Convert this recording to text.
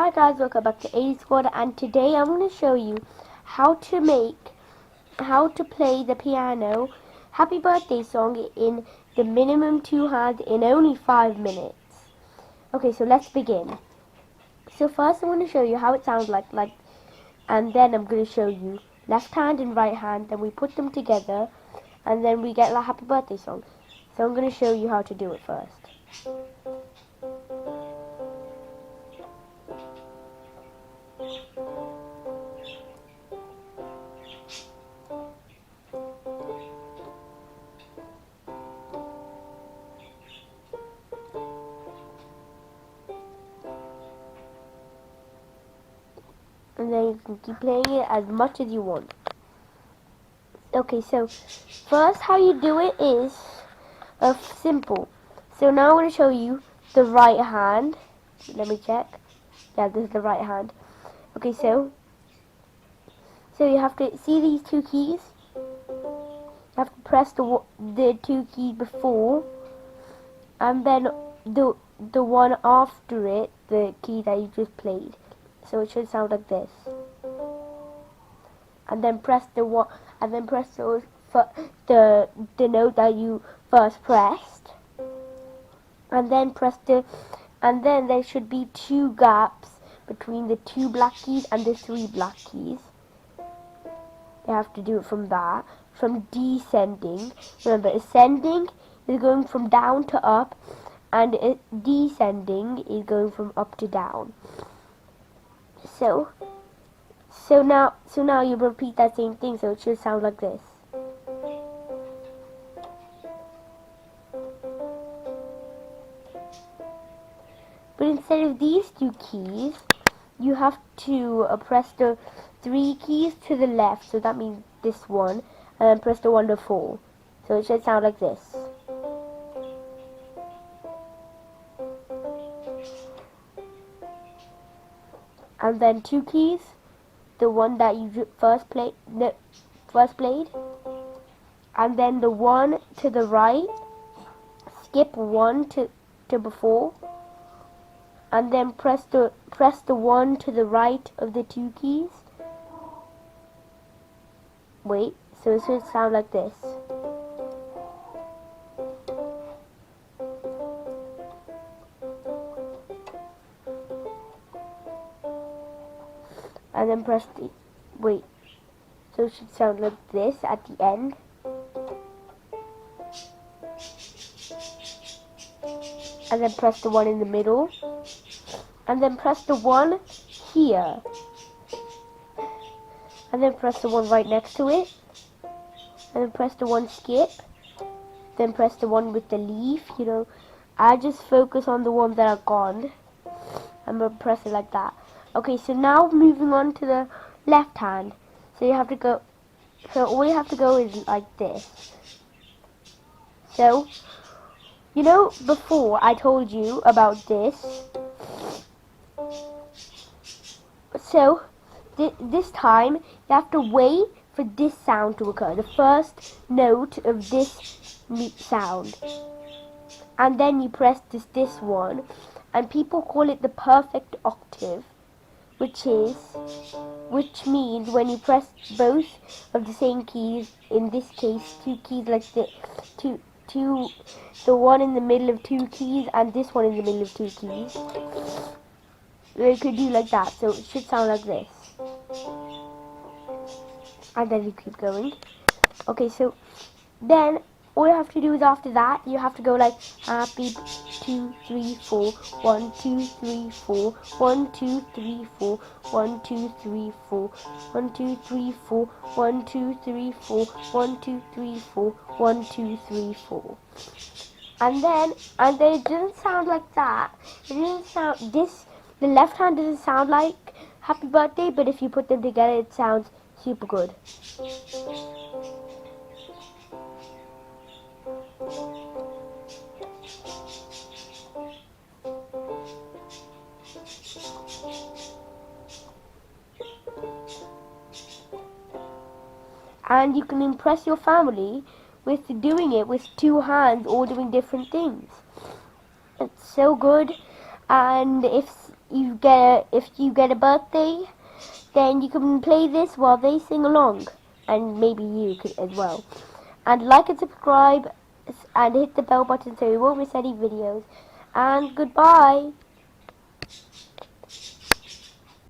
Hi guys, welcome back to A Squad, and today I'm going to show you how to play the piano Happy Birthday song in the minimum 2 hands in only 5 minutes. Okay, so let's begin. So first I'm going to show you how it sounds like, and then I'm going to show you left hand and right hand, then we put them together, and then we get the Happy Birthday song. So I'm going to show you how to do it first. And then you can keep playing it as much as you want. Okay, so first how you do it is simple. So now I'm going to show you the right hand. Let me check. Yeah, this is the right hand. Okay, so you have to see these two keys. You have to press the two keys before, and then the one after it, the key that you just played. So it should sound like this. And then press the note that you first pressed, and then there should be 2 gaps between the 2 black keys and the 3 black keys. You have to do it from descending. Remember, ascending is going from down to up, and descending is going from up to down. So now you repeat that same thing, so it should sound like this. But instead of these 2 keys, you have to press the 3 keys to the left, so that means this one, and then press the 1 to 4. So it should sound like this. And then 2 keys, the one that you first played, and then the one to the right, skip 1 to before, and then press the one to the right of the 2 keys. Wait, so it should sound like this. And then so it should sound like this at the end. And then press the one in the middle. And then press the one here. And then press the one right next to it. And then press the one skip. Then press the one with the leaf, I just focus on the ones that are gone. I'm going to press it like that. Okay, so now moving on to the left hand. So all you have to go is like this. So, before I told you about this. So, this time, you have to wait for this sound to occur. The first note of this sound. And then you press this one. And people call it the perfect octave. Which means when you press both of the same keys, in this case 2 keys like this, the one in the middle of 2 keys and this one in the middle of 2 keys, you could do like that, so it should sound like this. And then you keep going. Okay, so then all you have to do is after that, you have to go like happy 2, 3, 4, 1, 2, 3, 4, 1, 2, 3, 4, 1, 2, 3, 4, 1, 2, 3, 4, 1, 2, 3, 4, 1, 2, 3, 4, 1, 2, 3, 4. And then it doesn't sound like that. It doesn't sound the left hand doesn't sound like Happy Birthday, but if you put them together, it sounds super good. And you can impress your family with doing it with 2 hands, all doing different things. It's so good. And if you get a birthday, then you can play this while they sing along, and maybe you could as well. And like and subscribe, and hit the bell button so you won't miss any videos. And goodbye.